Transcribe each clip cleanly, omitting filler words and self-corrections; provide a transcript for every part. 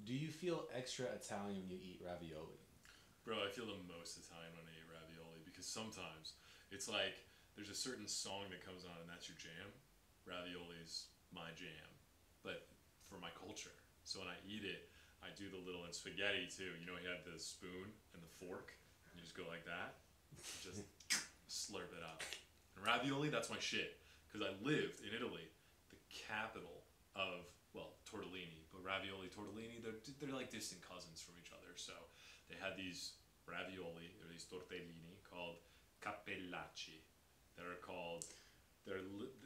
Do you feel extra Italian when you eat ravioli? Bro, I feel the most Italian when I eat ravioli because sometimes it's like there's a certain song that comes on and that's your jam. Ravioli's my jam, but for my culture. So when I eat it, I do the little in spaghetti too. You know, you have the spoon and the fork, and you just go like that, just slurp it up. And ravioli, that's my shit because I lived in Italy, the capital of well tortellini, but ravioli tortellini they're like distant cousins from each other. So they had these ravioli or these tortellini called cappellacci that are called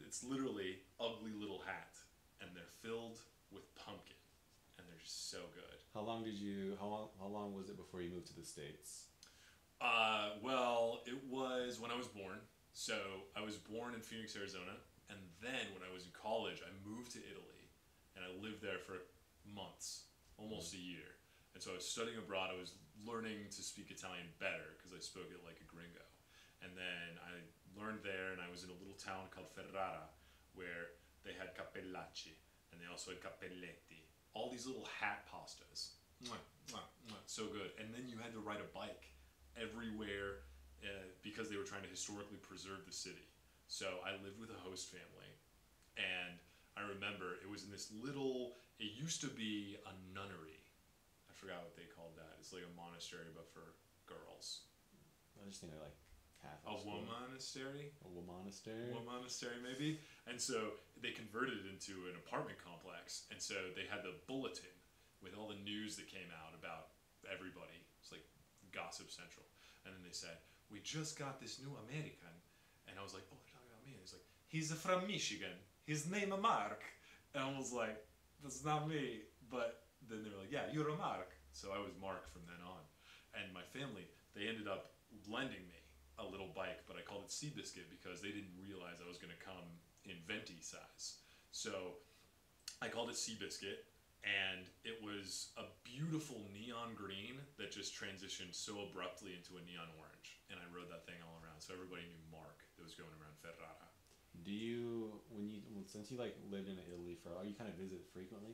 it's literally ugly little hat and they're filled with pumpkin and they're just so good. How long was it before you moved to the States? Well, it was when I was born. So I was born in Phoenix, Arizona, and then when I was in college, I moved to Italy, and I lived there for months, almost a year. And so I was studying abroad. I was learning to speak Italian better because I spoke it like a gringo. And then I learned there, and I was in a little town called Ferrara, where they had cappellacci, and they also had cappelletti. All these little hat pastas. Mwah, mwah, mwah, so good. And then you had to ride a bike everywhere because they were trying to historically preserve the city. So I lived with a host family, and I remember it was in this little, it used to be a nunnery. I forgot what they called that. It's like a monastery, but for girls. I just think I like A Catholic school. womonastery? A monastery. One monastery maybe. And so they converted it into an apartment complex, and so they had the bulletin with all the news that came out about everybody. It's like Gossip Central. And then they said, we just got this new American. And I was like, oh, they're talking about me. And he's like, he's from Michigan. His name is Mark. And I was like, that's not me. But then they were like, yeah, you're a Mark. So I was Mark from then on. And my family, they ended up lending me a little bike, but I called it Seabiscuit because they didn't realize I was going to come in venti size. So I called it Seabiscuit, and it was a beautiful neon green that just transitioned so abruptly into a neon orange. And I rode that thing all around, so everybody knew Mark that was going around Ferrara. Do you since you like lived in Italy for a while, you kind of visit frequently?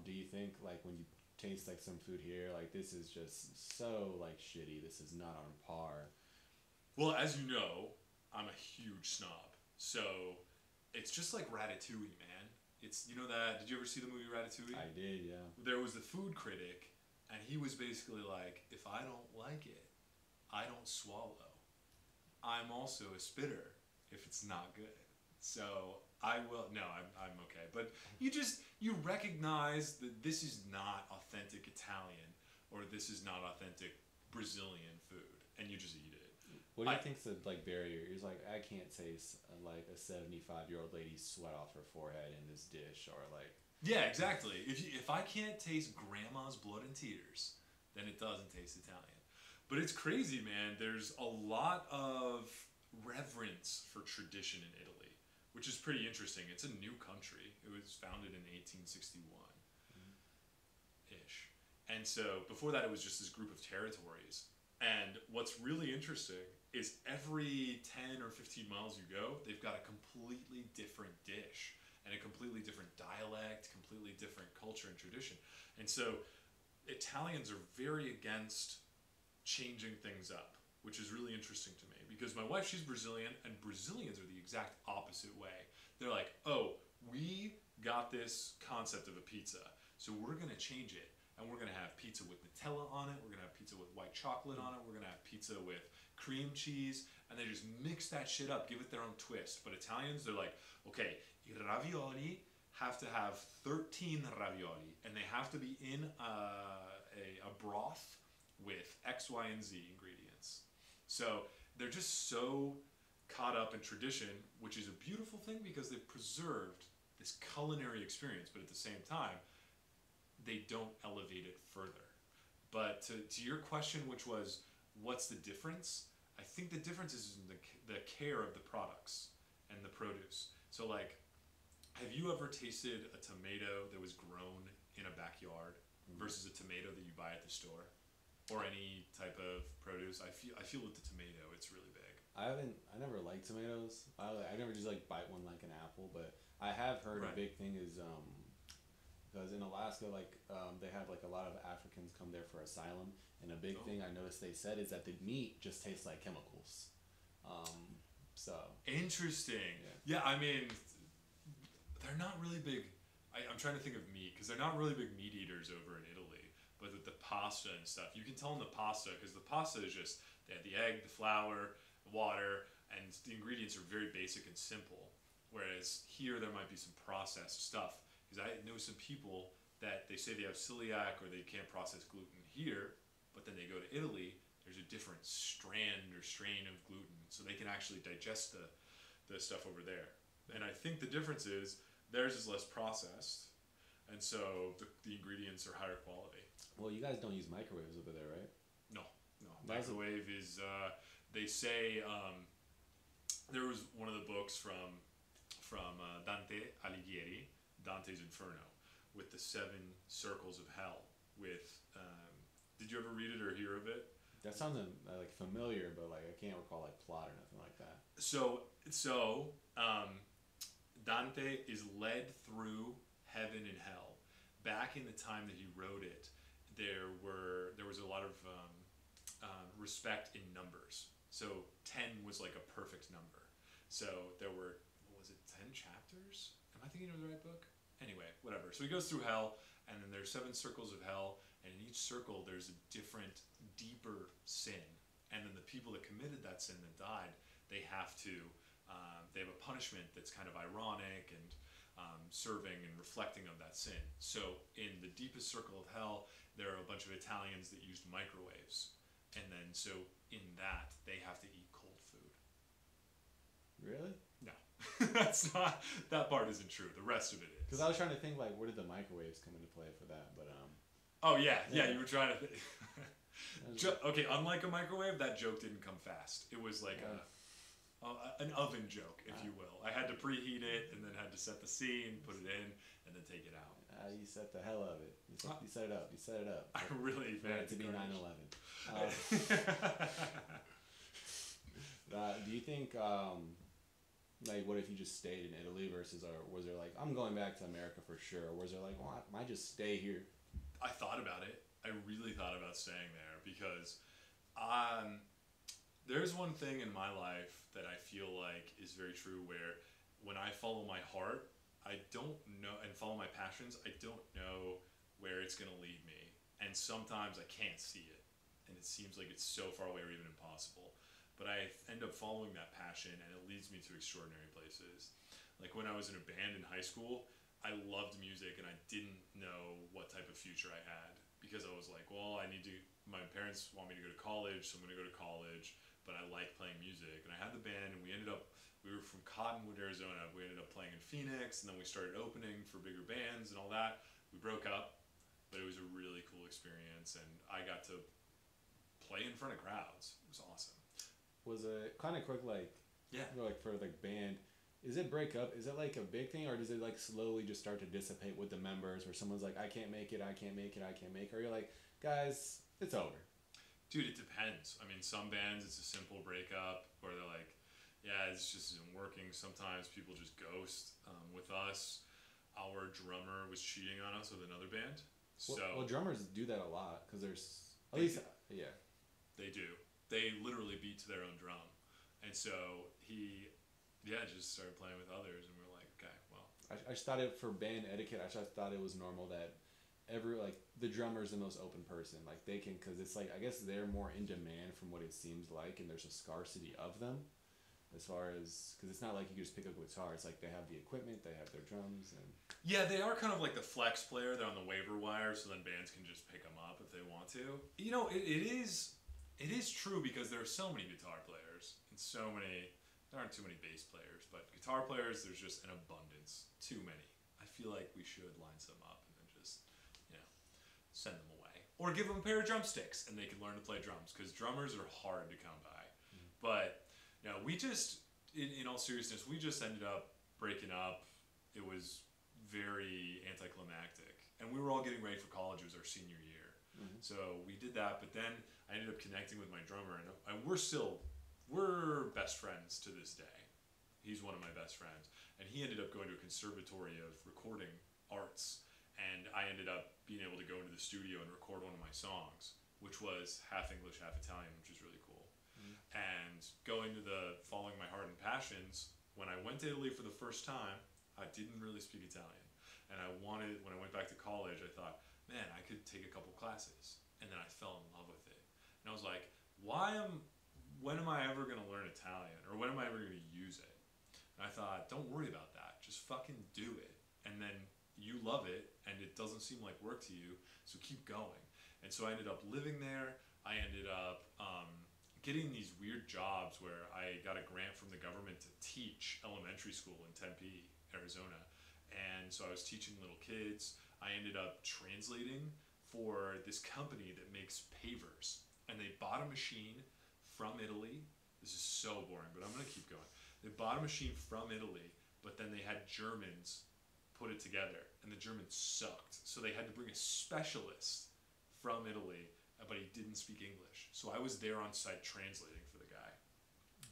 Do you think like when you taste like some food here, like this is just so like shitty. This is not on par. Well, as you know, I'm a huge snob, so it's just like Ratatouille, man. It's you know that. Did you ever see the movie Ratatouille? I did, yeah. There was the food critic, and he was basically like, if I don't like it, I don't swallow. I'm also a spitter if it's not good. So I will. No, I'm okay. But you recognize that this is not authentic Italian, or this is not authentic Brazilian food, and you just eat it. What do you I, think's the like barrier? It's like I can't taste like a 75-year-old lady sweat off her forehead in this dish, or like yeah, exactly. If I can't taste grandma's blood and tears, then it doesn't taste Italian. But it's crazy, man. There's a lot of reverence for tradition in Italy, which is pretty interesting. It's a new country. It was founded in 1861 ish. And so before that, it was just this group of territories. And what's really interesting is every 10 or 15 miles you go, they've got a completely different dish and a completely different dialect, completely different culture and tradition. And so Italians are very against changing things up, which is really interesting to me because my wife, she's Brazilian, and Brazilians are the exact opposite way. They're like, oh, we got this concept of a pizza, so we're going to change it. And we're going to have pizza with Nutella on it. We're going to have pizza with white chocolate on it. We're going to have pizza with cream cheese. And they just mix that shit up, give it their own twist. But Italians, they're like, okay, I ravioli have to have 13 ravioli. And they have to be in a broth with X, Y, and Z ingredients. So they're just so caught up in tradition, which is a beautiful thing because they've preserved this culinary experience. But at the same time, they don't elevate it further. But to your question, which was, what's the difference? I think the difference is in the care of the products and the produce. So like, have you ever tasted a tomato that was grown in a backyard versus a tomato that you buy at the store? Or any type of produce? I feel with the tomato, it's really big. I never liked tomatoes. I never just like bite one like an apple, but I have heard a Right. big thing is because in Alaska, like they have like a lot of Africans come there for asylum, and a big Oh. thing I noticed they said is that the meat just tastes like chemicals. Um, so Interesting. yeah, Yeah, I mean, they're not really big. I'm trying to think of meat because they're not really big meat eaters over in Italy. But with the pasta and stuff, you can tell in the pasta because the pasta is just they have the egg, the flour, the water, and the ingredients are very basic and simple. Whereas here there might be some processed stuff because I know some people that they say they have celiac or they can't process gluten here, but then they go to Italy. There's a different strand or strain of gluten, so they can actually digest the stuff over there. And I think the difference is theirs is less processed, and so the ingredients are higher quality. well, you guys don't use microwaves over there, right? No, no. That's a, Microwave is, they say, there was one of the books from Dante Alighieri, Dante's Inferno, with the seven circles of hell. With, did you ever read it or hear of it? that sounds like familiar, but like I can't recall like plot or nothing like that. So Dante is led through heaven and hell. Back in the time that he wrote it, there was a lot of respect in numbers. So 10 was like a perfect number. So there were, what was it, 10 chapters? Am I thinking of the right book? Anyway, whatever. So he goes through hell, and then there's seven circles of hell, and in each circle there's a different, deeper sin. And then the people that committed that sin that died, they have a punishment that's kind of ironic and serving and reflecting of that sin. So in the deepest circle of hell, there are a bunch of Italians that used microwaves. And then so in that, they have to eat cold food. Really? No, that's not, that part isn't true. The rest of it is. Because I was trying to think like where did the microwaves come into play for that, but Oh yeah, you were trying to think. that was- Okay, unlike a microwave, that joke didn't come fast. It was like an oven joke, if you will. I had to preheat it and then had to set the scene, put it in, and then take it out. you set the hell of it. You set it up. You set it up. I really For it to be 9/11. Do you think like what if you just stayed in Italy versus or was there like I'm going back to America for sure, or was there like well I might just stay here? I thought about it. I really thought about staying there because there's one thing in my life that I feel like is very true where when I follow my heart, I don't know, and follow my passions, I don't know where it's going to lead me. And sometimes I can't see it. And it seems like it's so far away or even impossible. But I end up following that passion and it leads me to extraordinary places. Like when I was in a band in high school, I loved music and I didn't know what type of future I had because I was like, well, my parents want me to go to college, so I'm going to go to college, but I like playing music. And I had the band and we were from Cottonwood, Arizona. We ended up playing in Phoenix and then we started opening for bigger bands and all that. We broke up, but it was a really cool experience and I got to play in front of crowds. It was awesome. Was it kind of quick like Yeah. like for like band? Is it break up? Is it like a big thing, or does it like slowly just start to dissipate with the members, where someone's like, I can't make it, I can't make it, I can't make it, or you're like, guys, it's over. Dude, it depends. I mean, some bands it's a simple breakup where they're like, yeah, it's just isn't working. Sometimes people just ghost. With us, our drummer was cheating on us with another band. So Well, drummers do that a lot because there's at They least do. yeah. they do. They literally beat to their own drum. And so he just started playing with others and we were like, okay, well. I just thought it for band etiquette. I just thought it was normal that the drummer's the most open person. Like they can, because it's like I guess they're more in demand from what it seems like, and there's a scarcity of them. As far as because it's not like you can just pick up a guitar. It's like they have the equipment, they have their drums, and Yeah, they are kind of like the flex player. They're on the waiver wire, so then bands can just pick them up if they want to. You know, it is true because there are so many guitar players and there aren't too many bass players, but guitar players, there's just an abundance. Too many. I feel like we should line some up and then just, send them away. Or give them a pair of drumsticks and they can learn to play drums because drummers are hard to come by. But, we just, in all seriousness, we just ended up breaking up. It was very anticlimactic. And we were all getting ready for college. It was our senior year. So we did that, but then I ended up connecting with my drummer, and we're best friends to this day. He's one of my best friends, and he ended up going to a conservatory of recording arts, and I ended up being able to go into the studio and record one of my songs, which was half English, half Italian, which is really cool. And going to the Following My Heart and Passions, when I went to Italy for the first time, I didn't really speak Italian. And when I went back to college, I thought, man, I could take a couple classes. And then I fell in love with it. And I was like, when am I ever going to learn Italian? Or when am I ever going to use it? And I thought, don't worry about that. Just fucking do it. And then you love it, and it doesn't seem like work to you, so keep going. And so I ended up living there. I ended up getting these weird jobs where I got a grant from the government to teach elementary school in Tempe, Arizona. And so I was teaching little kids. I ended up translating for this company that makes pavers. And they bought a machine from Italy. This is so boring, but I'm going to keep going. They bought a machine from Italy, but then they had Germans put it together. And the Germans sucked. So they had to bring a specialist from Italy, but he didn't speak English. So I was there on site translating for the guy.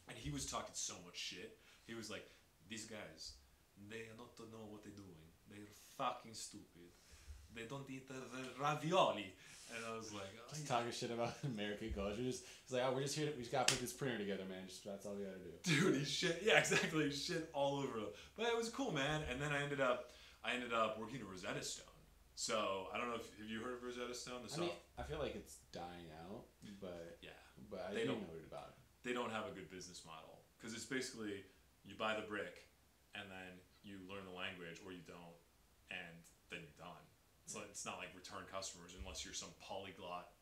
And he was talking so much shit. He was like, these guys, they don't know what they're doing. They're fucking stupid. They don't eat the ravioli. And I was like, oh, just talking shit about American culture. He's like, oh, we're just here. We just gotta put this printer together, man. That's all we gotta do. Dude, he's shit. Yeah, exactly. He's shit all over. But it was cool, man. And then I ended up working at Rosetta Stone. So I don't know if have you heard of Rosetta Stone? I feel like it's dying out, but yeah, but I didn't know about it. They don't have a good business model because it's basically you buy the brick, and then you learn the language, or you don't, and then you're done. So it's not like return customers unless you're some polyglot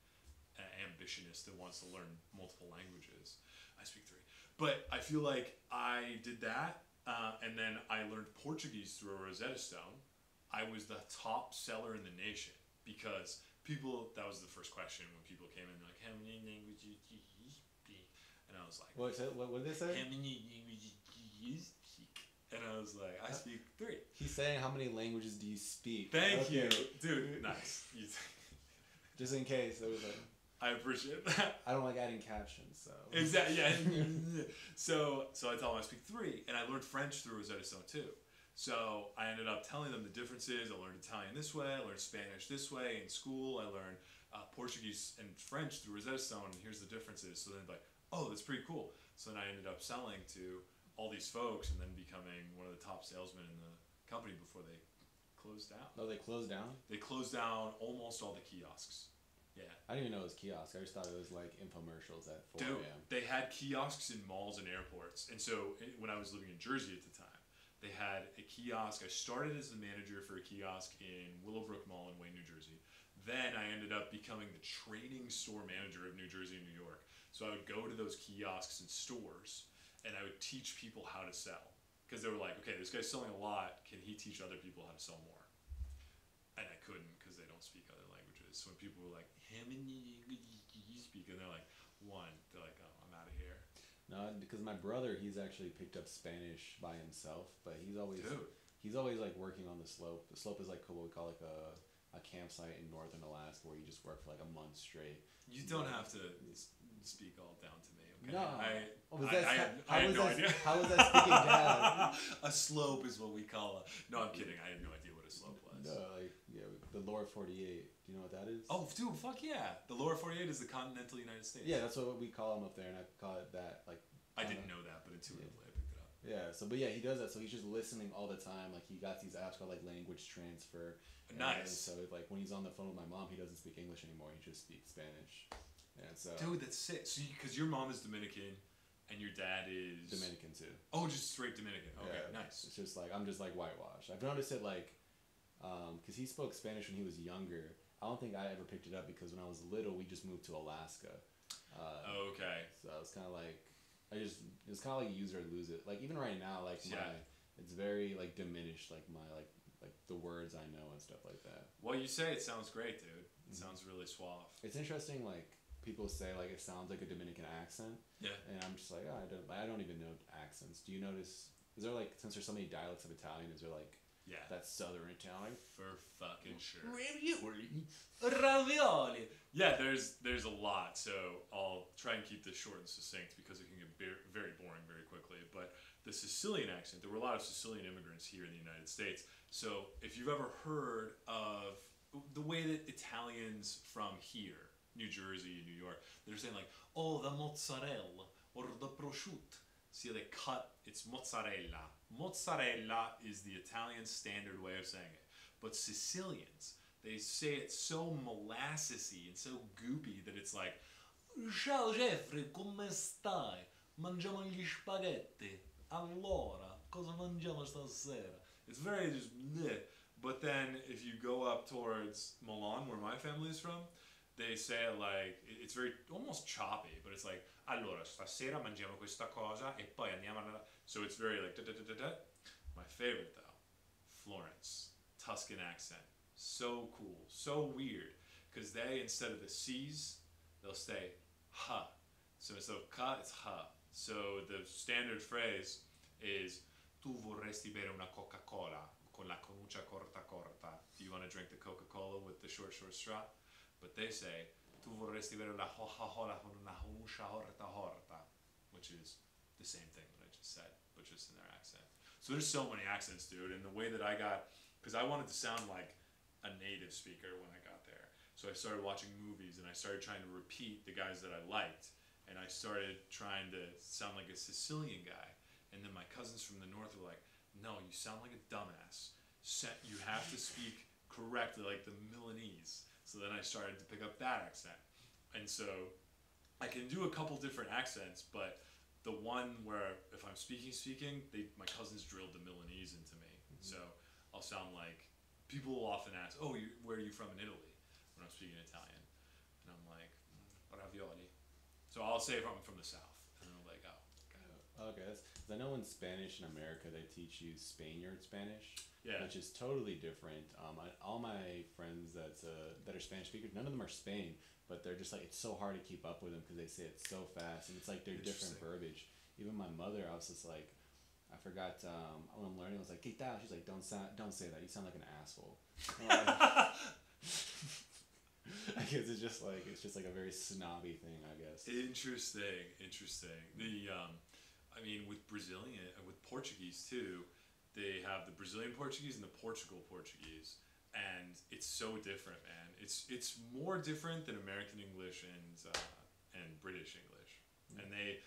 ambitionist that wants to learn multiple languages. I speak 3, but I feel like I did that, and then I learned Portuguese through a Rosetta Stone. I was the top seller in the nation because that was the first question when people came in, like, how many languages do you speak? And I was like, what did they say? How many languages do you speak? And I was like, I speak 3. He's saying, how many languages do you speak? Thank you. Dude, nice. Just in case. There was I appreciate that. I don't like adding captions, so. Exactly, yeah. So I told him I speak 3, and I learned French through Rosetta Stone too. So I ended up telling them the differences. I learned Italian this way. I learned Spanish this way in school. I learned Portuguese and French through Rosetta Stone, and here's the differences. So then like, oh, that's pretty cool. So then I ended up selling to all these folks and then becoming one of the top salesmen in the company before they closed down. Oh, they closed down? They closed down almost all the kiosks. Yeah. I didn't even know it was kiosks. I just thought it was like infomercials at 4 Dude, a.m. They had kiosks in malls and airports. And so when I was living in Jersey at the time, they had a kiosk. I started as the manager for a kiosk in Willowbrook Mall in Wayne, New Jersey. Then I ended up becoming the training store manager of New Jersey and New York. So I would go to those kiosks and stores, and I would teach people how to sell. Because they were like, okay, this guy's selling a lot. Can he teach other people how to sell more? And I couldn't because they don't speak other languages. So when people were like, how many languages do you speak? And they're like, 1. They're like, oh, I'm out of here. No, because my brother, he's actually picked up Spanish by himself, but he's always like working on the slope. The slope is like what we call like a campsite in northern Alaska where you just work for like a month straight. You don't have to speak all down to me, okay? No. I had no idea. How was that speaking down? A slope is what we call a... No, I'm kidding. I had no idea what a slope was. No, like, yeah, the lower 48. Do you know what that is? Oh, dude, fuck yeah. The lower 48 is the continental United States. Yeah, that's what we call them up there, and I call it that. Like, I didn't know that, but intuitively I picked it up. Yeah, but yeah, he does that. So he's just listening all the time. Like, he got these apps called like language transfer. Nice. So like when he's on the phone with my mom, he doesn't speak English anymore. He just speaks Spanish. And so. Dude, that's sick. So because your mom is Dominican, and your dad is Dominican too. Oh, just straight Dominican. Okay, yeah, nice. It's just like I'm just like whitewashed. I've noticed it like, because he spoke Spanish when he was younger. I don't think I ever picked it up because when I was little, we just moved to Alaska. Okay. So it's kind of like, it's kind of like use or lose it. Like even right now, like it's very like diminished. Like my like the words I know and stuff like that. Well, you say it sounds great, dude. It sounds really suave. It's interesting. Like people say, like it sounds like a Dominican accent. Yeah. And I'm just like, oh, I don't even know accents. Do you notice? Is there like, since there's so many dialects of Italian, is there like that southern Italian? For fucking sure. Ravioli. Ravioli. Yeah, there's a lot, so I'll try and keep this short and succinct because it can get very boring very quickly. But the Sicilian accent. There were a lot of Sicilian immigrants here in the United States. So if you've ever heard of the way that Italians from here, New Jersey, New York, they're saying like, oh, the mozzarella or the prosciutto. See, they cut, it's mozzarella. Mozzarella is the Italian standard way of saying it. But Sicilians, they say it so molassesy and so goopy that it's like, ciao Jeffrey, come stai? Mangiamo gli spaghetti. Allora, cosa mangiamo stasera? It's very just bleh. But then if you go up towards Milan, where my family is from, they say it like, it's very, almost choppy, but it's like, allora, stasera mangiamo questa cosa e poi andiamo a... So it's very like, da da da da da. My favorite though, Florence, Tuscan accent. So cool, so weird. Because they, instead of the C's, they'll say ha. So instead of ka, it's ha. So the standard phrase is, tu vorresti bere una Coca-Cola con la canuccia corta corta. Do you want to drink the Coca-Cola with the short straw? But they say, tu vorresti bere la Coca-Cola con una canuccia corta corta, which is the same thing that I just said, but just in their accent. So there's so many accents, dude, and the way that I got, because I wanted to sound like a native speaker when I got there. So I started watching movies and I started trying to repeat the guys that I liked. And I started trying to sound like a Sicilian guy. And then my cousins from the north were like, no, you sound like a dumbass. You have to speak correctly like the Milanese. So then I started to pick up that accent. And so I can do a couple different accents, but the one where if I'm speaking, my cousins drilled the Milanese into me. So I'll sound like, people will often ask, oh, where are you from in Italy? When I'm speaking Italian. And I'm like, ravioli. So I'll say if I'm from the South. And they're like, oh, okay. Because I know in Spanish in America, they teach you Spaniard Spanish. yeah. Which is totally different. All my friends that are Spanish speakers, none of them are Spain, but they're just like, it's so hard to keep up with them because they say it so fast, and it's like they're different verbiage. Even my mother, I was just like, I forgot when I'm learning, I was like, "¿Qué tal?" She's like, don't say that. You sound like an asshole." I guess it's just like a very snobby thing, I guess. Interesting. The I mean, with Portuguese too, they have the Brazilian Portuguese and the Portugal Portuguese, and it's so different, man. It's more different than American English and British English. And they,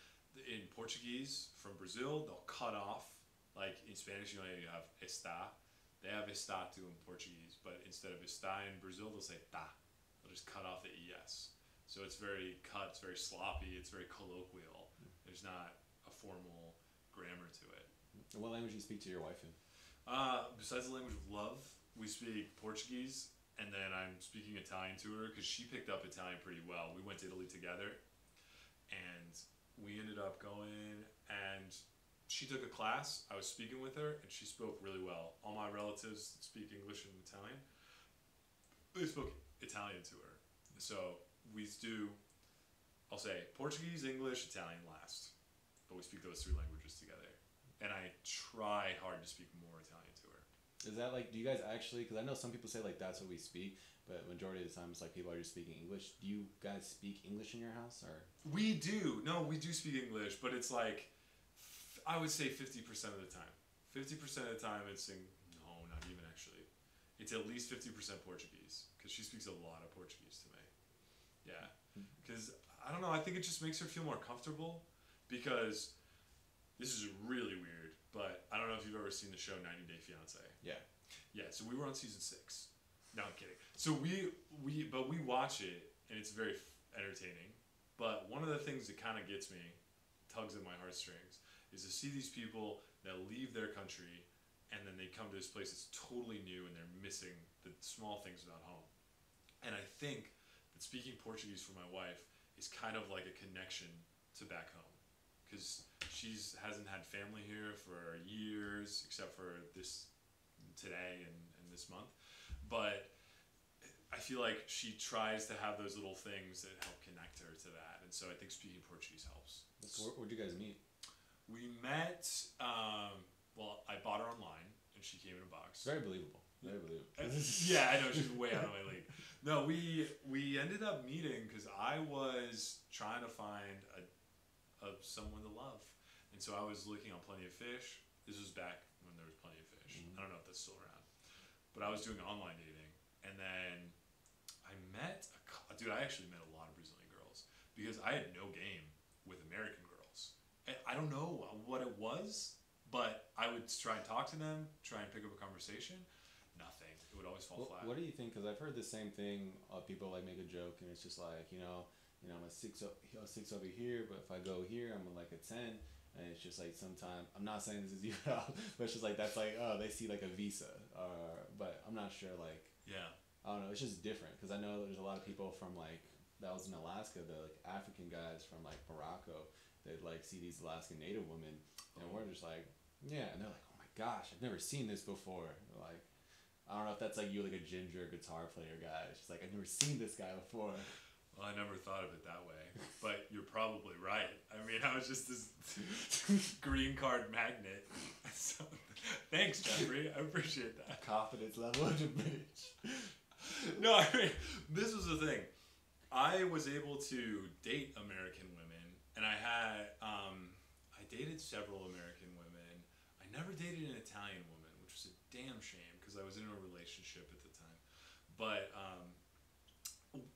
in Portuguese from Brazil, they'll cut off, like in Spanish you have está. They have está too in Portuguese, but instead of está in Brazil, they'll say tá. They'll just cut off the es. So it's very cut, it's very sloppy, it's very colloquial. There's not a formal grammar to it. What language do you speak to your wife in? Besides the language of love, we speak Portuguese, and then I'm speaking Italian to her because she picked up Italian pretty well. We went to Italy together, and we ended up going, and she took a class. I was speaking with her, and she spoke really well. All my relatives speak English and Italian. They spoke Italian to her. So we do, I'll say Portuguese, English, Italian last, but we speak those three languages together. And I try hard to speak more Italian to her. Is that like, do you guys actually, because I know some people say like that's what we speak, but majority of the time it's like people are just speaking English. Do you guys speak English in your house, or? We do. No, we do speak English, but it's like, I would say 50% of the time. 50% of the time it's no, not even actually. It's at least 50% Portuguese, because she speaks a lot of Portuguese to me. Yeah. Because, I don't know, I think it just makes her feel more comfortable, because this is really weird, but I don't know if you've ever seen the show 90 Day Fiancé. Yeah. Yeah, so we were on season 6. No, I'm kidding. So we watch it, and it's very entertaining. But one of the things that kind of gets me, tugs at my heartstrings, is to see these people that leave their country, and then they come to this place that's totally new, and they're missing the small things about home. And I think that speaking Portuguese for my wife is kind of like a connection to back home. Because she hasn't had family here for years, except for today and this month. But I feel like she tries to have those little things that help connect her to that. And so I think speaking Portuguese helps. Where'd you guys meet? We met, well, I bought her online, and she came in a box. Very believable. Very believable. Yeah, I know, she's way out of my league. No, we ended up meeting because I was trying to find someone to love. And so I was looking on Plenty of Fish. This was back when there was Plenty of Fish. I don't know if that's still around. But I was doing online dating. And then I met, dude, I actually met a lot of Brazilian girls because I had no game with American girls. And I don't know what it was, but I would try and talk to them, try and pick up a conversation. Nothing. It would always fall flat. What do you think? Because I've heard the same thing. People like make a joke, and it's just like I'm a six over here, but if I go here, I'm like a 10. And it's just like sometimes I'm not saying this is you, but it's just like that's like they see like a visa, but I'm not sure like Yeah. I don't know. It's just different because I know there's a lot of people from like that was in Alaska, the like African guys from like Morocco. They'd like see these Alaskan Native women, and we're just like yeah, and they're like oh my gosh, I've never seen this before. Like I don't know if that's like you like a ginger guitar player guy. It's just like I've never seen this guy before. Well, I never thought of it that way, but you're probably right. I mean, I was just this green card magnet. So, thanks, Jeffrey. I appreciate that. Confidence level of the British. No, I mean, this was the thing. I was able to date American women, and I dated several American women. I never dated an Italian woman, which was a damn shame because I was in a relationship at the time. But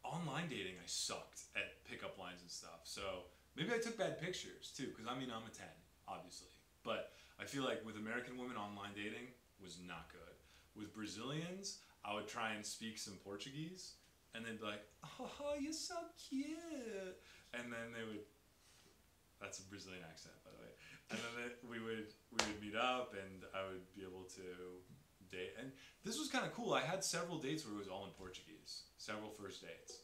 online dating, I sucked at pickup lines and stuff. So maybe I took bad pictures too, because I mean I'm a 10, obviously. But I feel like with American women, online dating was not good. With Brazilians, I would try and speak some Portuguese, and they'd be like, "Oh, you're so cute," and then they would. That's a Brazilian accent, by the way. And then we would meet up, and I would be able to date. And this was kind of cool. I had several dates where it was all in Portuguese. Several first dates,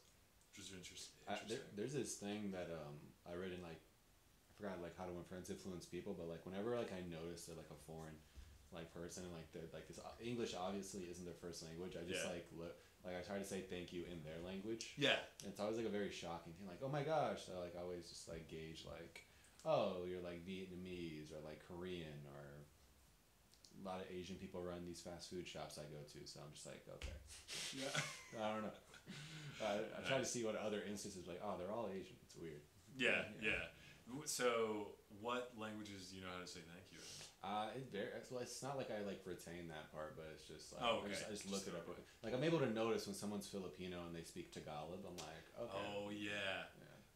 which was interesting. There's this thing that I read in like I forgot like How to Win Friends Influence People, but like whenever like I notice they're like a foreign like person and like they're like this English obviously isn't their first language. I just like look like I try to say thank you in their language. Yeah. And it's always like a very shocking thing. Like oh my gosh, so like I always just like gauge like oh you're like Vietnamese or like Korean or a lot of Asian people run these fast food shops I go to, so I'm just like okay. Yeah. I don't know. I try to see what other instances like oh they're all Asian. It's weird. Yeah. So what languages do you know how to say thank you in? It's not like I like retain that part, but it's just like okay. I just look it up. Like I'm able to notice when someone's Filipino and they speak Tagalog. I'm like, okay. Oh yeah.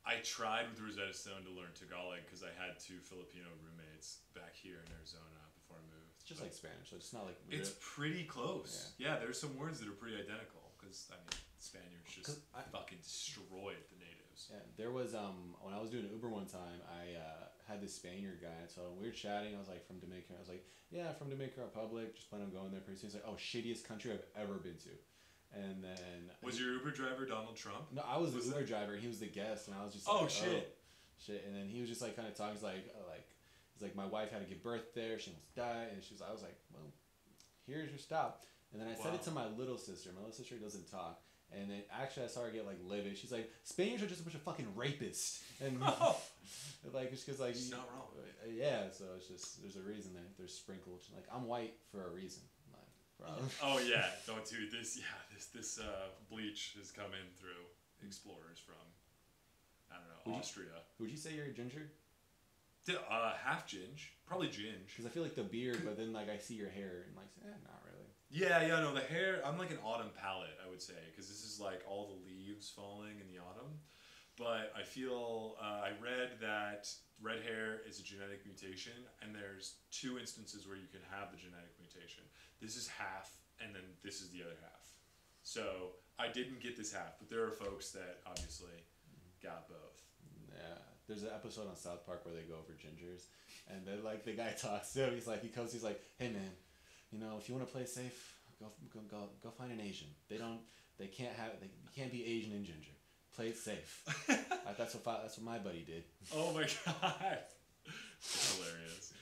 I tried with Rosetta Stone to learn Tagalog because I had 2 Filipino roommates back here in Arizona before I moved. It's just like Spanish, so it's not like. It's pretty close. Yeah, there's some words that are pretty identical because I mean Spaniards just fucking destroyed the natives. Yeah, there was when I was doing Uber one time, I had this Spaniard guy. So we were chatting. I was like from Dominican. I was like, yeah, from Dominican Republic. Just plan on going there pretty soon. He's like, oh, shittiest country I've ever been to. And then was your Uber driver Donald Trump? No, I was the Uber driver. He was the guest, and I was just like, shit. And then he was just like kind of talking. He's like my wife had to give birth there. She almost died, and I was like, well, here's your stop. And then I said it to my little sister. My little sister doesn't talk. And then actually I saw her get like livid. She's like, Spaniards are just a bunch of fucking rapists. And like it's because like she's not wrong. Yeah, so it's just there's a reason there. There's sprinkled. Like I'm white for a reason. Oh yeah, don't do this. Yeah, this bleach has come in through explorers from I don't know Austria. Would you say you're a ginger? Half ginge, probably ginge. Because I feel like the beard, but then like I see your hair and like not really. Yeah, no, the hair. I'm like an autumn palette, I would say, because this is like all the leaves falling in the autumn. But I feel I read that red hair is a genetic mutation, and there's 2 instances where you can have the genetic mutation. This is half, and then this is the other half. So I didn't get this half, but there are folks that obviously got both. Yeah, there's an episode on South Park where they go over gingers, and then like the guy talks to him. He's like, he's like, hey man, you know, if you want to play safe, go find an Asian. They can't be Asian and ginger. Play it safe. That's what my buddy did. Oh my god, that's hilarious.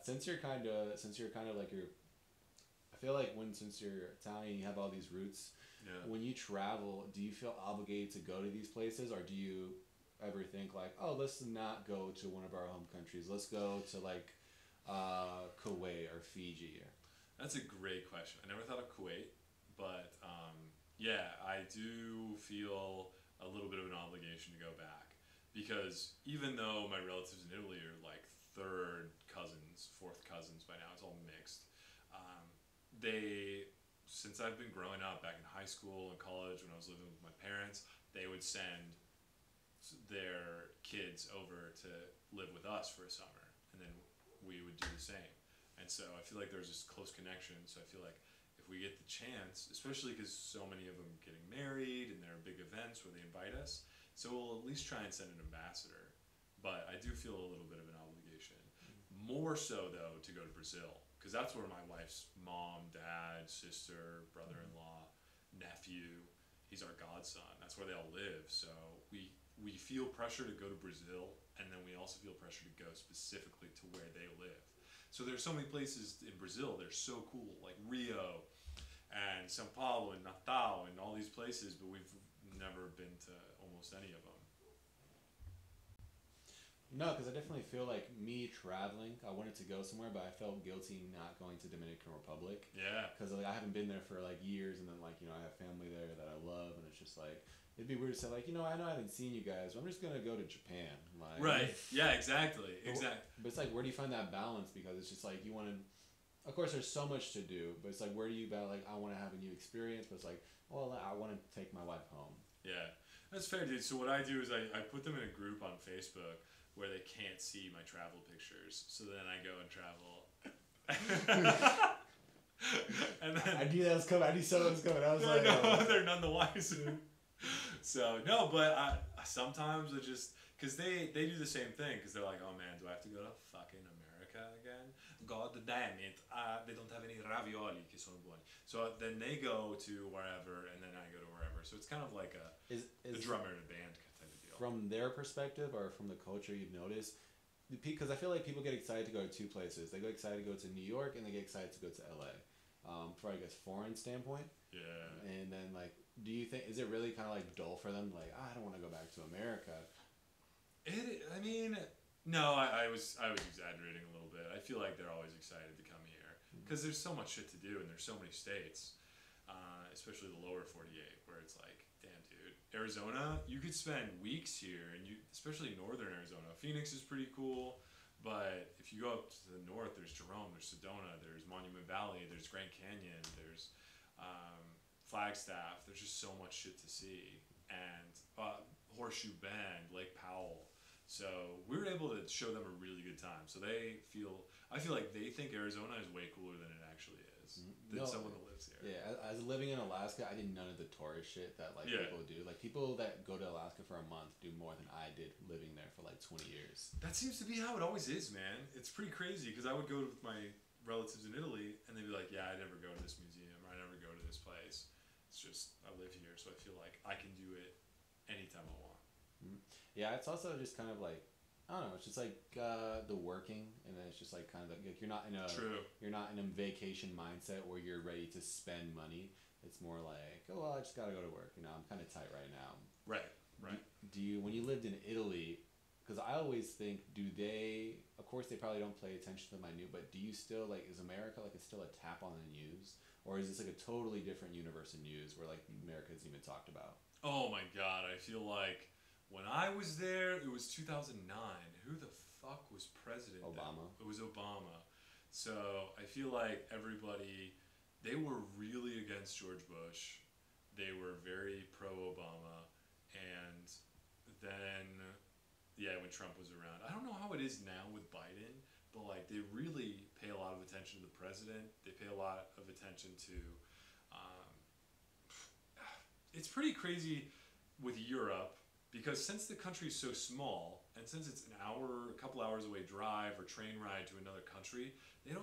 Since you're kind of like I feel like since you're Italian, you have all these roots. Yeah. When you travel, do you feel obligated to go to these places, or do you ever think like, oh, let's not go to one of our home countries. Let's go to like Kuwait or Fiji. That's a great question. I never thought of Kuwait, but yeah, I do feel a little bit of an obligation to go back because even though my relatives in Italy are like third cousins, fourth cousins by now. It's all mixed. They, since I've been growing up back in high school and college when I was living with my parents, they would send their kids over to live with us for a summer, and then we would do the same. And so I feel like there's this close connection. So I feel like if we get the chance, especially because so many of them are getting married and there are big events where they invite us, so we'll at least try and send an ambassador. But I do feel a little bit of an obligation. More so, though, to go to Brazil, because that's where my wife's mom, dad, sister, brother-in-law, nephew, he's our godson. That's where they all live. So we feel pressure to go to Brazil, and then we also feel pressure to go specifically to where they live. So there's so many places in Brazil that are so cool, like Rio and São Paulo and Natal and all these places, but we've never been to almost any of them. No, because I definitely feel like me traveling, I wanted to go somewhere, but I felt guilty not going to Dominican Republic. Yeah. Because like, I haven't been there for like years, and then like, I have family there that I love, and it's just like, it'd be weird to say like, I know I haven't seen you guys, but I'm just gonna go to Japan. Like, right. Yeah. Exactly. But it's like, where do you find that balance? Because it's just like you want to. Of course, there's so much to do, but it's like, where do you balance? Like, I want to have a new experience, but it's like, well, I want to take my wife home. Yeah, that's fair, dude. So what I do is I put them in a group on Facebook where they can't see my travel pictures. So then I go and travel. And then I knew that was coming. I knew someone was coming. I was like, they're none the wiser. So no, but sometimes I just, because they do the same thing, because they're like, oh man, do I have to go to fucking America again? God damn it, they don't have any ravioli che sono buoni. So then they go to wherever, and then I go to wherever. So it's kind of like a drummer in a band type of deal. From their perspective, or from the culture, you've noticed, because I feel like people get excited to go to two places. They get excited to go to New York, and they get excited to go to LA. For I guess foreign standpoint. Yeah. And then like, do you think, is it really kind of like dull for them? Like, I don't want to go back to America. I mean, no, I was exaggerating a little bit. I feel like they're always excited to come here because there's so much shit to do and there's so many states, especially the lower 48, where it's like, damn, dude, Arizona, you could spend weeks here, and especially northern Arizona. Phoenix is pretty cool, but if you go up to the north, there's Jerome, there's Sedona, there's Monument Valley, there's Grand Canyon, there's Flagstaff. There's just so much shit to see, and Horseshoe Bend, Lake Powell. So we were able to show them a really good time. So I feel like they think Arizona is way cooler than it actually is, than someone that lives here. Yeah, as living in Alaska, I did none of the tourist shit that like people do. Like people that go to Alaska for a month do more than I did living there for like 20 years. That seems to be how it always is, man. It's pretty crazy because I would go with my relatives in Italy, and they'd be like, yeah, I never go to this museum, or I never go to this place. It's just, I live here, so I feel like I can do it anytime I want. Yeah, it's also just kind of like, I don't know, it's just like the working, and then it's just like kind of like you're not in a vacation mindset where you're ready to spend money. It's more like, oh well, I just gotta go to work. I'm kind of tight right now. Right. Do you, when you lived in Italy, because I always think, do they? Of course, they probably don't pay attention to the minute, but do you still like? Is America like it's still a tap on the news, or is this like a totally different universe in news where like America isn't even talked about? Oh my god, I feel like when I was there, it was 2009. Who the fuck was president? Obama. It was Obama. So I feel like everybody, they were really against George Bush. They were very pro-Obama. And then, yeah, when Trump was around. I don't know how it is now with Biden, but like they really pay a lot of attention to the president. They pay a lot of attention to, it's pretty crazy with Europe, because since the country is so small, and since it's a couple hours away drive or train ride to another country, they're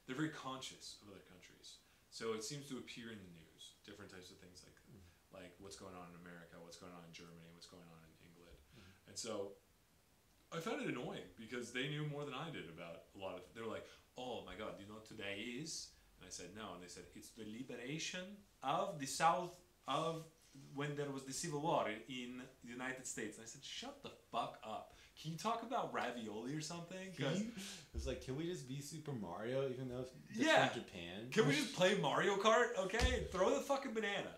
very conscious of other countries. So it seems to appear in the news, different types of things like what's going on in America, what's going on in Germany, what's going on in England. And so I found it annoying because they knew more than I did about a lot of, they were like, oh my God, do you know what today is? And I said, no. And they said, it's the liberation of the South of when there was the Civil War in the United States. And I said, shut the fuck up. Can you talk about ravioli or something? It's like, can we just be Super Mario even though it's from Japan? Can we just play Mario Kart? Okay, throw the fucking banana.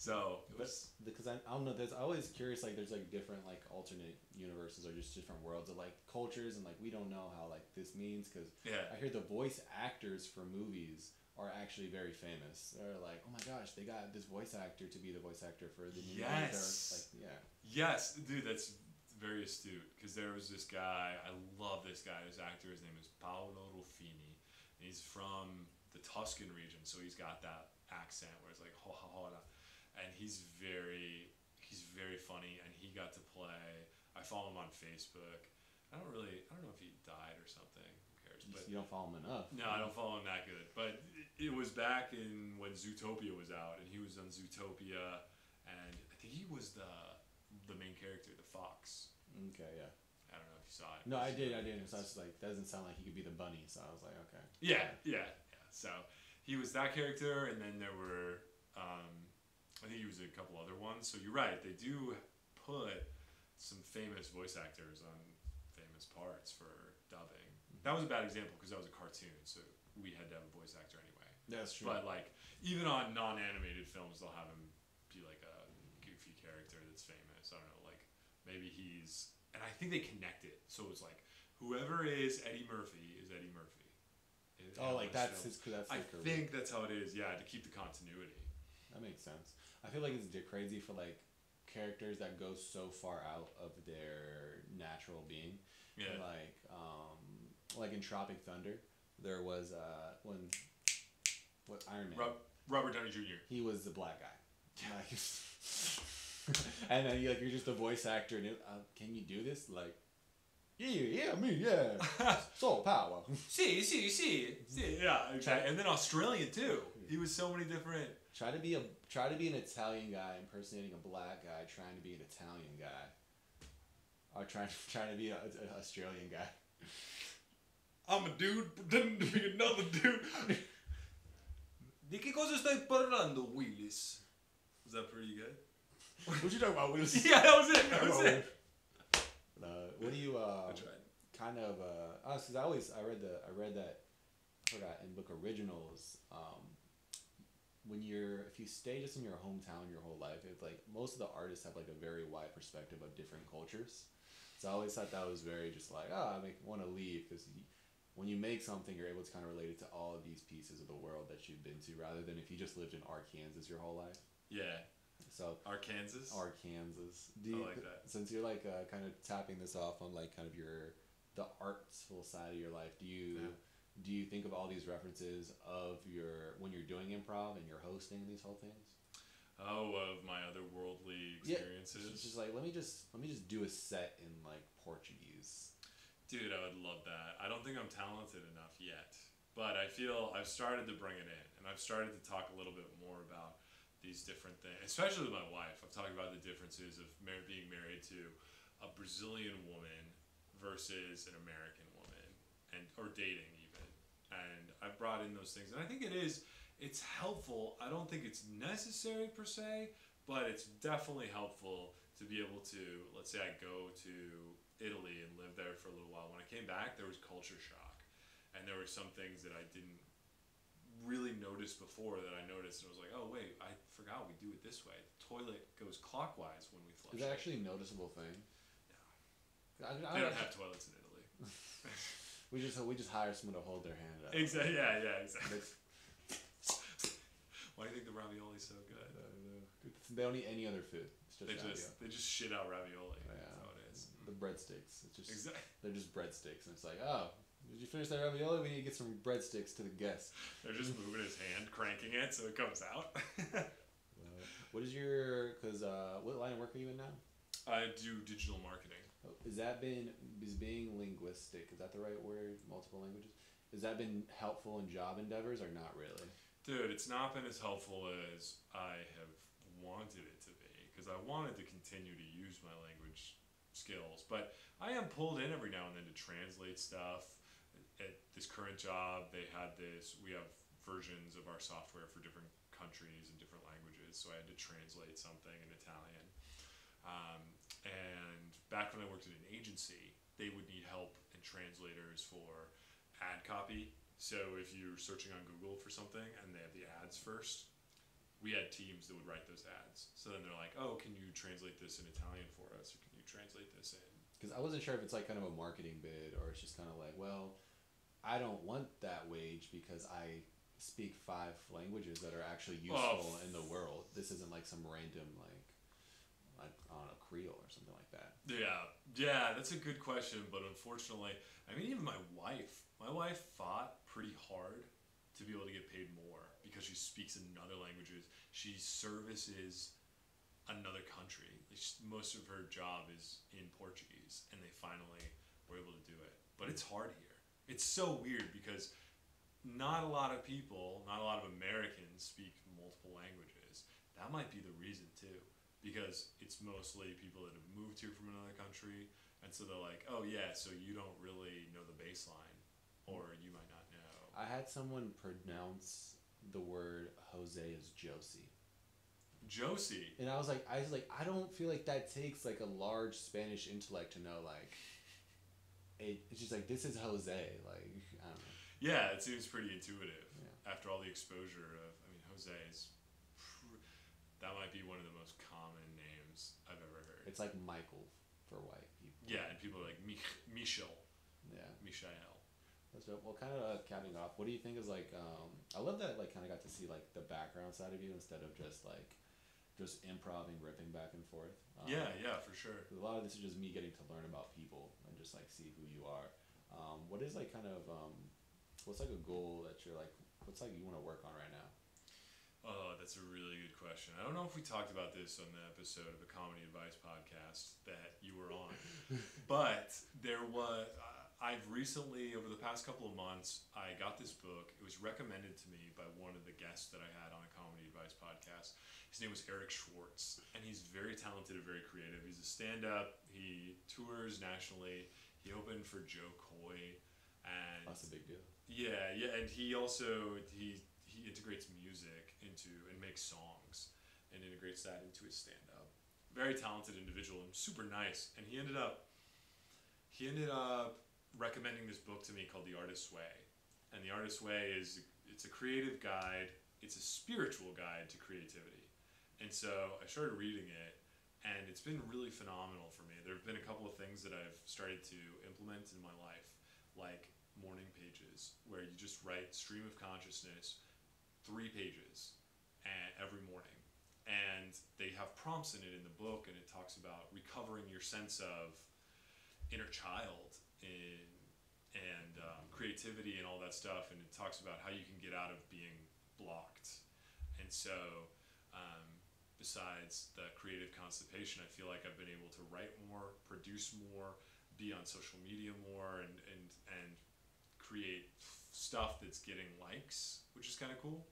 So it But was. because I don't know, there's always curious, like there's like different like alternate universes or just different worlds of like cultures, and like we don't know how like this means because Yeah. I hear the voice actors for movies are actually very famous. They're like, oh my gosh, they got this voice actor to be the voice actor for the new movie. Yes. Like, yeah. Yes, dude, that's very astute. Because there was this guy. I love this guy. This actor. His name is Paolo Ruffini. And he's from the Tuscan region, so he's got that accent where it's like ho ha ho, and he's very funny, and he got to play. I follow him on Facebook. I don't know if he died or something. Who cares? But You don't follow him enough. no, I don't follow him that good. But it was back in when Zootopia was out, and he was on Zootopia, and I think he was the main character, the fox. Okay, yeah. I don't know if you saw it. No, I did. So I was like, doesn't sound like he could be the bunny. So I was like, okay. Yeah. So he was that character, and then there were, I think he was a couple other ones. So you're right, they do put some famous voice actors on famous parts for dubbing. That was a bad example because that was a cartoon, so we had to have a voice actor anyway. That's true. But like, even on non-animated films, they'll have him be like a goofy character that's famous. I don't know, like maybe he's, and I think they connect it, so it's like whoever is Eddie Murphy is Eddie Murphy. Oh, like that's film. his. That's I like think that's how it is. Yeah, to keep the continuity. that makes sense. I feel like it's crazy for like characters that go so far out of their natural being. Yeah. Like in Tropic Thunder, there was when what Iron Man. Robert Downey Jr. He was the black guy. Like, and then you're just a voice actor, and can you do this? Like, yeah, soul power. See. Yeah, okay. And then Australian too. He was so many different. Try to be an Italian guy impersonating a black guy, trying to be an Italian guy, or trying to be an Australian guy. I'm a dude pretending to be another dude. Di che cosa stai parlando, Willis? Was that pretty good? What you talking about, Willis? Yeah, that was it. What do you I tried. kind of because I read that I forgot in book originals if you stay just in your hometown your whole life, it's like most of the artists have like a very wide perspective of different cultures. So I always thought that was very just like I want to leave because when you make something you're able to kind of relate it to all of these pieces of the world that you've been to rather than if you just lived in Arkansas your whole life. Yeah. So Arkansas. Do you, I like that. Since you're like kind of tapping this off on like kind of the artful side of your life, do you think of all these references of when you're doing improv and you're hosting these whole things? Oh, of my otherworldly experiences. Yeah, it's just like let me just do a set in like Portuguese. Dude, I would love that. I don't think I'm talented enough yet, but I feel I've started to bring it in, and I've started to talk a little bit more about these different things, especially with my wife. I've talked about the differences of being married to a Brazilian woman versus an American woman, or dating even. And I've brought in those things, and I think it's helpful. I don't think it's necessary per se, but it's definitely helpful to be able to, let's say I go to Italy and live there for a little while. When I came back, there was culture shock, and there were some things that I didn't really noticed before that I noticed, and I was like, oh wait, I forgot we do it this way. The toilet goes clockwise when we flush. Is that actually a noticeable thing? Yeah. They don't have toilets in Italy. we just hire someone to hold their hand up. Exactly. Yeah. Exactly. Why do you think the ravioli's so good? I don't know. They don't eat any other food. It's they just shit out ravioli. Yeah. That's how it is. The breadsticks. It's just exactly. They're just breadsticks, and it's like, oh. Did you finish that ravioli? We need to get some breadsticks to the guests. They're just moving his hand, cranking it so it comes out. What line of work are you in now? I do digital marketing. Is being linguistic, is that the right word? Multiple languages? Has that been helpful in job endeavors or not really? Dude, it's not been as helpful as I have wanted it to be because I wanted to continue to use my language skills, but I am pulled in every now and then to translate stuff. At this current job, we have versions of our software for different countries and different languages, so I had to translate something in Italian. And back when I worked at an agency, they would need help and translators for ad copy. So if you're searching on Google for something and they have the ads first, we had teams that would write those ads. So then they're like, oh, can you translate this in Italian for us, or can you translate this in? Because I wasn't sure if it's like kind of a marketing bid or it's just kind of like, well, I don't want that wage because I speak 5 languages that are actually useful in the world. This isn't like some random like I don't know, Creole or something like that. Yeah, that's a good question, but unfortunately, I mean, even my wife fought pretty hard to be able to get paid more because she speaks another languages. She services another country. Most of her job is in Portuguese, and they finally were able to do it. But it's hard here. It's so weird because not a lot of people, not a lot of Americans speak multiple languages. That might be the reason too, because it's mostly people that have moved here from another country, and so they're like, oh yeah, so you don't really know the baseline, or you might not know. I had someone pronounce the word Jose as Josie. Josie. And I don't feel like that takes like a large Spanish intellect to know like it's just like this is Jose. Like I don't know. Yeah, it seems pretty intuitive. Yeah. After all the exposure of, I mean, Jose is, that might be one of the most common names I've ever heard. It's like Michael for white people. Yeah, and people are like Michel. Yeah. Michael. That's dope. Well, kind of capping off, what do you think is like? I love that like kind of got to see like the background side of you instead of just improving, ripping back and forth. Yeah, for sure. A lot of this is just me getting to learn about people and just like see who you are. What is like kind of what's like a goal that you're like? What's like you want to work on right now? Oh, that's a really good question. I don't know if we talked about this on the episode of the Comedy Advice podcast that you were on, but there was. I've recently, over the past couple of months, I got this book. It was recommended to me by one of the guests that I had on a Comedy Advice podcast. His name was Eric Schwartz, and he's very talented and very creative. He's a stand-up. He tours nationally. He opened for Joe Coy, and that's a big deal. Yeah, and he also he integrates music into and makes songs and integrates that into his stand-up. Very talented individual and super nice. And he ended up recommending this book to me called The Artist's Way. And The Artist's Way it's a creative guide, it's a spiritual guide to creativity. And so I started reading it, and it's been really phenomenal for me. There have been a couple of things that I've started to implement in my life, like morning pages, where you just write stream of consciousness, 3 pages every morning. And they have prompts in it in the book, and it talks about recovering your sense of inner child and creativity and all that stuff, and it talks about how you can get out of being blocked. And so besides the creative constipation, I feel like I've been able to write more, produce more, be on social media more, and create stuff that's getting likes, which is kind of cool,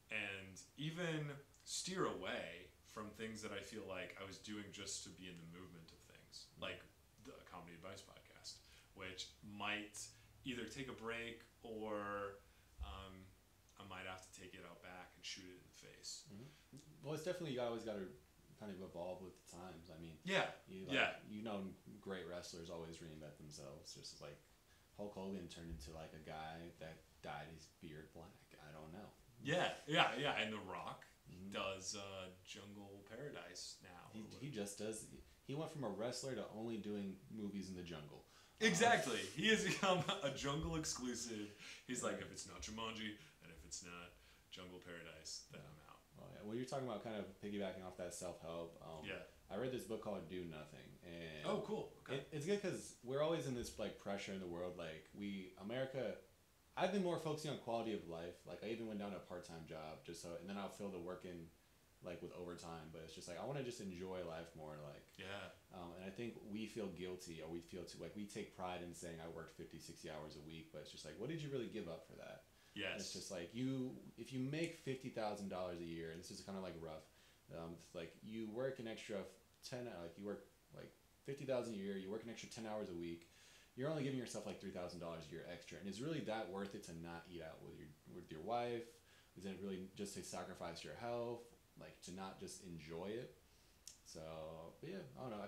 and even steer away from things that I feel like I was doing just to be in the movement of things, like the Comedy Advice podcast, which might either take a break or I might have to take it out back and shoot it in the face. Mm-hmm. Well, it's definitely you always got to kind of evolve with the times. I mean, great wrestlers always reinvent themselves. Just like Hulk Hogan turned into like a guy that dyed his beard black. I don't know. Yeah. And The Rock does Jungle Paradise now. He just does. He went from a wrestler to only doing movies in the jungle. Exactly. He has become a jungle exclusive. He's like, if it's not Jumanji and if it's not Jungle Paradise, then I'm out. Oh yeah. Well, you're talking about kind of piggybacking off that self-help. I read this book called Do Nothing, and cool. Okay. It's good because we're always in this like pressure in the world. Like America. I've been more focusing on quality of life. Like I even went down to a part-time job just so, and then I'll fill the work in like with overtime, but it's just like I want to just enjoy life more. Like and I think we feel guilty, or we feel too like we take pride in saying I worked 50, 60 hours a week, but it's just like, what did you really give up for that? Yes. And it's just like if you make $50,000 a year, and this is kind of like rough, it's like you work an extra 10, like you work like 50,000 a year, you work an extra 10 hours a week, you're only giving yourself like $3,000 a year extra, and is really that worth it to not eat out with your wife? Is it really just to sacrifice your health? Like to not just enjoy it. So, but yeah, I don't know.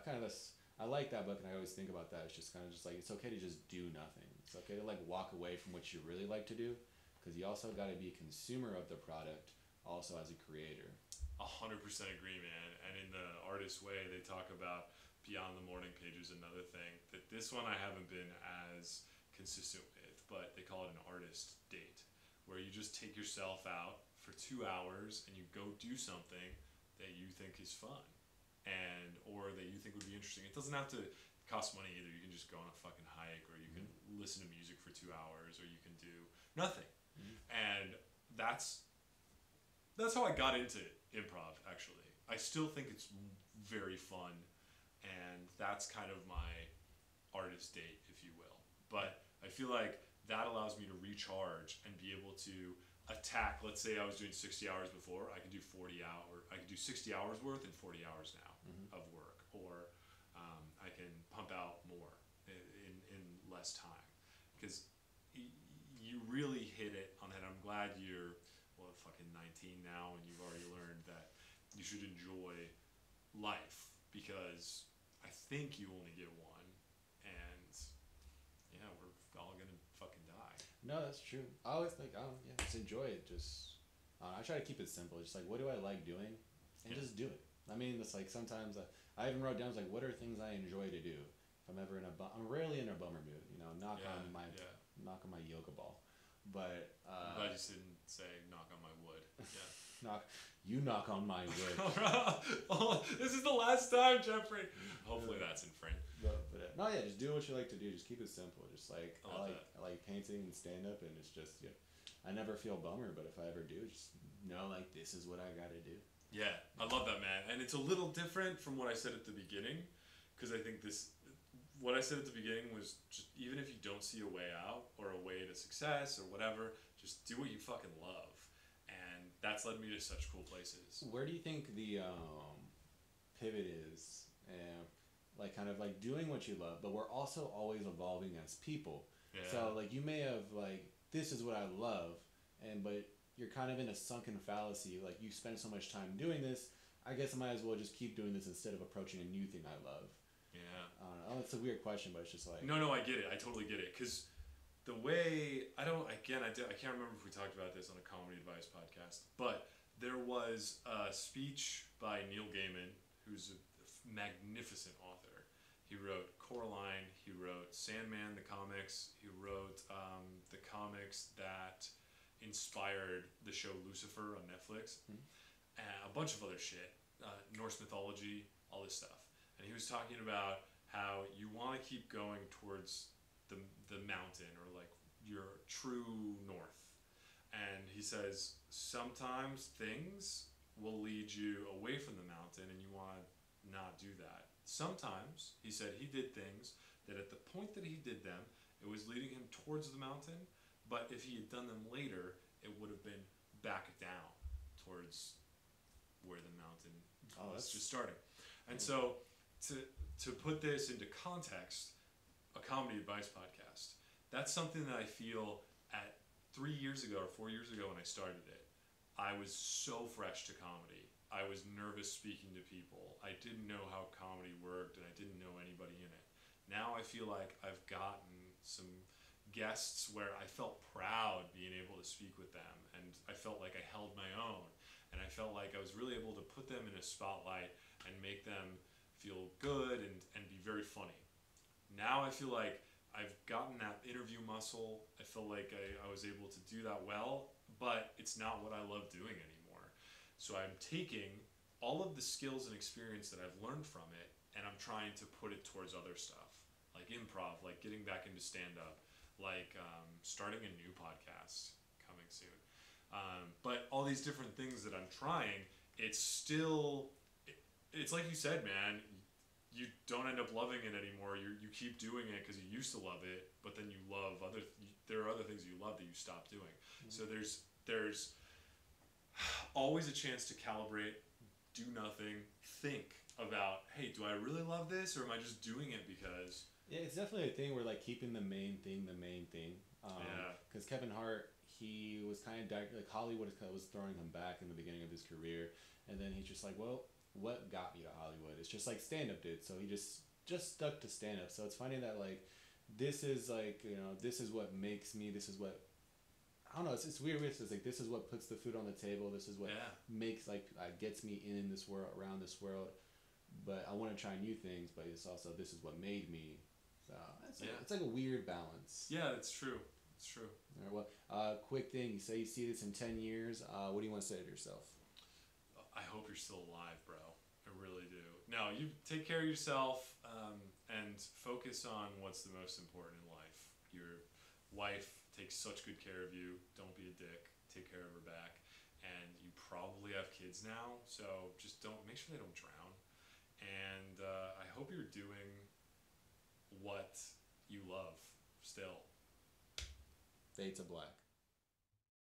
I like that book, and I always think about that. It's just kind of just like it's okay to just do nothing. It's okay to like walk away from what you really like to do, because you also got to be a consumer of the product, also as a creator. 100% agree, man. And in the artist way, they talk about beyond the morning pages. Another thing that this one I haven't been as consistent with, but they call it an artist date, where you just take yourself out for 2 hours and you go do something that you think is fun, and or that you think would be interesting. It doesn't have to cost money either. You can just go on a fucking hike, or you can listen to music for 2 hours, or you can do nothing. And that's how I got into improv. Actually, I still think it's very fun, and that's kind of my artist date, if you will. But I feel like that allows me to recharge and be able to attack. Let's say I was doing 60 hours before, I could do 60 hours worth in 40 hours now of work, or I can pump out more in less time, because you really hit it on the head. I'm glad you're fucking 19 now, and you've already learned that you should enjoy life, because I think you only get one, and yeah, we're all gonna fucking die. No, that's true. I always think, yeah, just enjoy it. Just, I try to keep it simple. Just like, what do I like doing, and just do it. I mean, it's like sometimes I even wrote down, like, what are things I enjoy to do. If I'm ever I'm rarely in a bummer mood. You know, knock on my yoga ball. But I'm glad you didn't say knock on my wood. Yeah. knock on my wood. Oh, this is the last time, Jeffrey. Hopefully that's in French. No, yeah, just do what you like to do. Just keep it simple. Just like I like painting and stand up, and it's just I never feel bummer, but if I ever do, just know like this is what I gotta do. Yeah, I love that, man. And it's a little different from what I said at the beginning, because I think what I said at the beginning was just, even if you don't see a way out or a way to success or whatever, just do what you fucking love. And that's led me to such cool places. Where do you think the pivot is? Like kind of like doing what you love, but we're also always evolving as people. Yeah. So like you may have like, this is what I love, but you're kind of in a sunken fallacy. Like you spend so much time doing this, I guess I might as well just keep doing this instead of approaching a new thing I love. Yeah. I don't know. It's a weird question, but it's just like... No, I get it. I totally get it. Because the way... I can't remember if we talked about this on a comedy advice podcast, but there was a speech by Neil Gaiman, who's a magnificent author. He wrote Coraline, he wrote Sandman, the comics, he wrote the comics that inspired the show Lucifer on Netflix, and a bunch of other shit, Norse mythology, all this stuff. And he was talking about how you want to keep going towards the mountain, or like your true north. And he says sometimes things will lead you away from the mountain, and you want to not do that. Sometimes, he said, he did things that at the point that he did them, it was leading him towards the mountain, but if he had done them later, it would have been back down towards where the mountain was just starting. And so, to put this into context, a comedy advice podcast, that's something that I feel at 3 years ago or 4 years ago when I started it, I was so fresh to comedy. I was nervous speaking to people. I didn't know how comedy worked, and I didn't know anybody in it. Now I feel like I've gotten some guests where I felt proud being able to speak with them, and I felt like I held my own, and I felt like I was really able to put them in a spotlight and make them feel good and be very funny. Now I feel like I've gotten that interview muscle. I feel like I was able to do that well, but it's not what I love doing anymore. So I'm taking all of the skills and experience that I've learned from it, and I'm trying to put it towards other stuff, like improv, like getting back into stand-up, like starting a new podcast coming soon. But all these different things that I'm trying, it's like you said, man, you don't end up loving it anymore. You keep doing it because you used to love it, but then you love there are other things you love that you stop doing. So there's always a chance to calibrate, do nothing, think about, hey, do I really love this, or am I just doing it because... Yeah, it's definitely a thing where like keeping the main thing. Because Kevin Hart, he was kind of like Hollywood was throwing him back in the beginning of his career, and then he's just like, well, what got me to Hollywood? It's just like stand-up did. So he just stuck to stand-up. So it's funny that like this is like, this is what makes me, this is what I don't know. It's weird. It's like this is what puts the food on the table. This is what Yeah. makes like gets me in this world, around this world. But I want to try new things. But it's also this is what made me. So it's like a weird balance. Yeah, it's true. It's true. All right, well, quick thing. You say you see this in 10 years. What do you want to say to yourself? I hope you're still alive, bro. I really do. Now, you take care of yourself and focus on what's the most important in life. Your wife takes such good care of you. Don't be a dick. Take care of her back. And you probably have kids now, so just don't make sure they don't drown. And I hope you're doing what you love still. Fade to black.